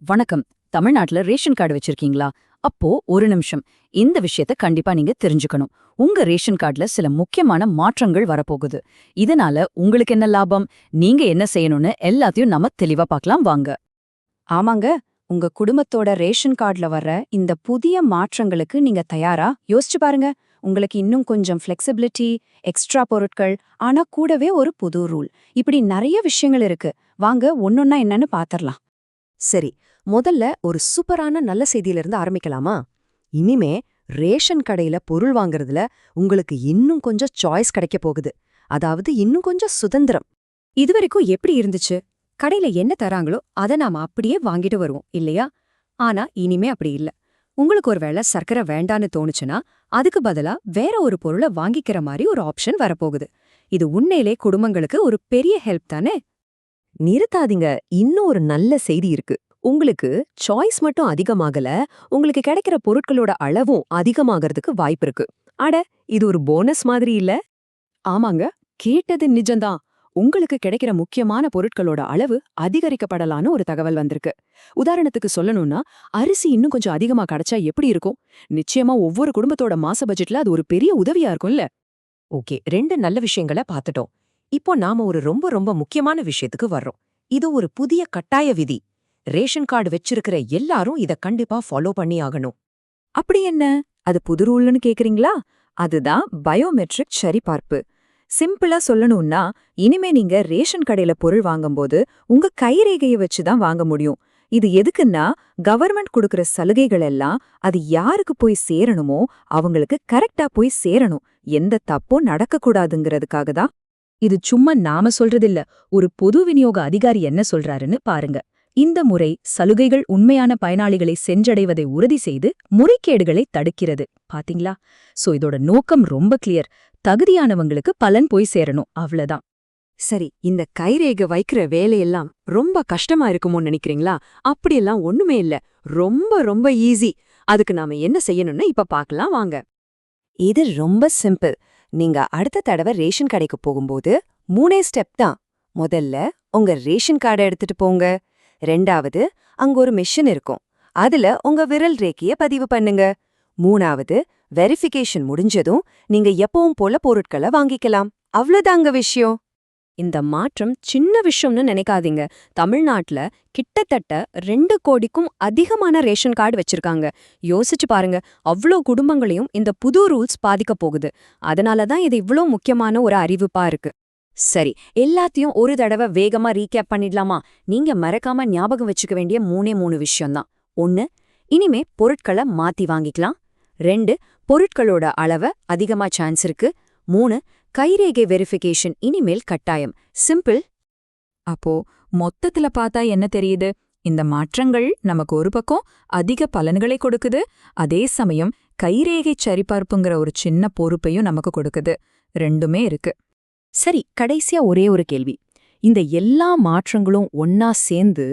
வணக்கம். தமிழ்நாட்டுல ration card வச்சிருக்கீங்களா? அப்போ ஒரு நிமிஷம். இந்த விஷயத்த கண்டிப்பா நீங்க தெரிஞ்சுக்கணும். உங்க ரேஷன் கார்டுல சில முக்கியமான மாற்றங்கள் வரப்போகுது. இதனால உங்களுக்கு என்ன லாபம், நீங்க என்ன செய்யணும்னு எல்லாத்தையும் நாம தெளிவா பார்க்கலாம் வாங்க. ஆமாங்க. உங்க குடும்பத்தோட ரேஷன் கார்டுல வர்ற இந்த புதிய மாற்றங்களுக்கு நீங்க தயாரா? யோசிச்சு பாருங்க. உங்களுக்கு இன்னும் கொஞ்சம் ஃப்ளெக்சிபிலிட்டி, எக்ஸ்ட்ரா பொருட்கள், ஆனா கூடவே ஒரு புது ரூல். இப்படி நிறைய விஷயங்கள் இருக்கு. வாங்க ஒன்னொன்னா என்னன்னு பாத்திரலாம். சரி, முதல்ல ஒரு சூப்பரான நல்ல செய்தியிலிருந்து ஆரம்பிக்கலாமா? இனிமே ரேஷன் கடையில பொருள் வாங்குறதுல உங்களுக்கு இன்னும் கொஞ்சம் சாய்ஸ் கிடைக்க போகுது. அதாவது இன்னும் கொஞ்சம் சுதந்திரம். இதுவரைக்கும் எப்படி இருந்துச்சு? கடையில என்ன தராங்களோ அதை நாம அப்படியே வாங்கிட்டு வருவோம் இல்லையா? ஆனா இனிமே அப்படி இல்ல. உங்களுக்கு ஒருவேளை சர்க்கரை வேண்டான்னு தோணுச்சுன்னா அதுக்கு பதிலா வேற ஒரு பொருளை வாங்கிக்கிற மாதிரி ஒரு ஆப்ஷன் வரப்போகுது. இது உண்மையிலே குடும்பங்களுக்கு ஒரு பெரிய ஹெல்ப் தானே? நிறுத்தாதீங்க, இன்னும் ஒரு நல்ல செய்தி இருக்கு. உங்களுக்கு சாய்ஸ் மட்டும் அதிகமாகல, உங்களுக்கு கிடைக்கிற பொருட்களோட அளவும் அதிகமாகறதுக்கு வாய்ப்பு இருக்கு. அட, இது ஒரு போனஸ் மாதிரி இல்ல? ஆமாங்க, கேட்டது நிஜம்தான். உங்களுக்கு கிடைக்கிற முக்கியமான பொருட்களோட அளவு அதிகரிக்கப்படலான்னு ஒரு தகவல் வந்திருக்கு. உதாரணத்துக்கு சொல்லணும்னா, அரிசி இன்னும் கொஞ்சம் அதிகமா கிடைச்சா எப்படி இருக்கும்? நிச்சயமா ஒவ்வொரு குடும்பத்தோட மாச பட்ஜெட்ல அது ஒரு பெரிய உதவியா இருக்கும்ல. ஓகே, ரெண்டு நல்ல விஷயங்களை பார்த்துட்டோம். இப்போ நாம ஒரு ரொம்ப ரொம்ப முக்கியமான விஷயத்துக்கு வர்றோம். இது ஒரு புதிய கட்டாய விதி. ரேஷன் கார்டு வச்சிருக்கிற எல்லாரும் இத கண்டிப்பா ஃபாலோ பண்ணி ஆகணும். அப்படி என்ன? அது புது ரூல்னு கேக்குறீங்களா? அதுதான் பயோமெட்ரிக் சரிபார்ப்பு. சிம்பிளா சொல்லணும்னா, இனிமே நீங்க ரேஷன் கடையில பொருள் வாங்கும்போது உங்க கைரேகையை வச்சு தான் வாங்க முடியும். இது எதுக்குன்னா, கவர்மெண்ட் கொடுக்கற சலுகைகள் எல்லாம் அது யாருக்கு போய் சேரணுமோ அவங்களுக்கு கரெக்டா போய் சேரணும். எந்த தப்பும் நடக்கக்கூடாதுங்கிறதுக்காக தான். இது சும்மா நாம சொல்றதில்ல, ஒரு பொது விநியோக அதிகாரி என்ன சொல்றாருன்னு பாருங்க. இந்த முறை சலுகைகள் உண்மையான பயனாளிகளை சென்றடைவதை உறுதி செய்து முறைகேடுகளை தடுக்கிறது. பாத்தீங்களா? சோ இதோட நோக்கம் ரொம்ப கிளியர். தகுதியானவங்களுக்கு பலன் போய் சேரணும், அவ்வளவுதான். சரி, இந்த கைரேகை வைக்கிற வேலையெல்லாம் ரொம்ப கஷ்டமா இருக்குமோன்னு நினைக்கிறீங்களா? அப்படியெல்லாம் ஒண்ணுமே இல்ல. ரொம்ப ரொம்ப ஈஸி. அதுக்கு நாம என்ன செய்யணும்னு இப்ப பார்க்கலாம் வாங்க. இது ரொம்ப சிம்பிள். நீங்க அடுத்த தடவை ரேஷன் கடைக்கு போகும்போது 3 ஸ்டெப் தான். முதல்ல உங்க ரேஷன் கார்டை எடுத்துட்டு போங்க. ரெண்டாவது, அங்க ஒரு மெஷின் இருக்கும். அதுல உங்க விரல் ரேகைய பதிவு பண்ணுங்க. மூணாவது, வெரிஃபிகேஷன் முடிஞ்சதும் நீங்க எப்பவும் போல பொருட்களை வாங்கிக்கலாம். அவ்வளவுதாங்க விஷயம். இந்த மாற்றம் சின்ன விஷயம்னு நினைக்காதீங்க. தமிழ்நாட்டுல கிட்டத்தட்ட 2 கோடிக்கும் அதிகமான ரேஷன் கார்டு வச்சிருக்காங்க. யோசிச்சு பாருங்க, அவ்ளோ குடும்பங்களையும் இந்த புது ரூல்ஸ் பாதிக்க போகுது. அதனாலதான் இது இவ்ளோ முக்கியமான ஒரு அறிவிப்பா இருக்கு. சரி, எல்லாத்தையும் ஒரு தடவை வேகமா ரீகேப் பண்ணிடலாமா? நீங்க மறக்காம ஞாபகம் வச்சுக்க வேண்டிய 3 விஷயம்தான். 1, இனிமே பொருட்களை மாத்தி வாங்கிக்கலாம். 2, பொருட்களோட அளவை அதிகமா சான்ஸ் இருக்கு. 3, கைரேகை வெரிஃபிகேஷன் இனிமேல் கட்டாயம். சிம்பிள். அப்போ மொத்தத்துல பார்த்தா என்ன தெரியுது? இந்த மாற்றங்கள் நமக்கு ஒரு பக்கம் அதிக பலன்களை கொடுக்குது, அதே சமயம் கைரேகை சரிபார்ப்புங்கிற ஒரு சின்ன பொறுப்பையும் நமக்கு கொடுக்குது. ரெண்டுமே இருக்கு. சரி, கடைசியா ஒரே ஒரு கேள்வி. இந்த எல்லா மாற்றங்களும் ஒன்னா சேர்ந்து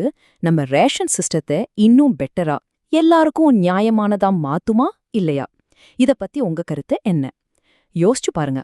நம்ம ரேஷன் சிஸ்டத்தை இன்னும் பெட்டரா, எல்லாருக்கும் நியாயமானதா மாத்துமா இல்லையா? இத பத்தி உங்க கருத்து என்ன? யோசிச்சு பாருங்க.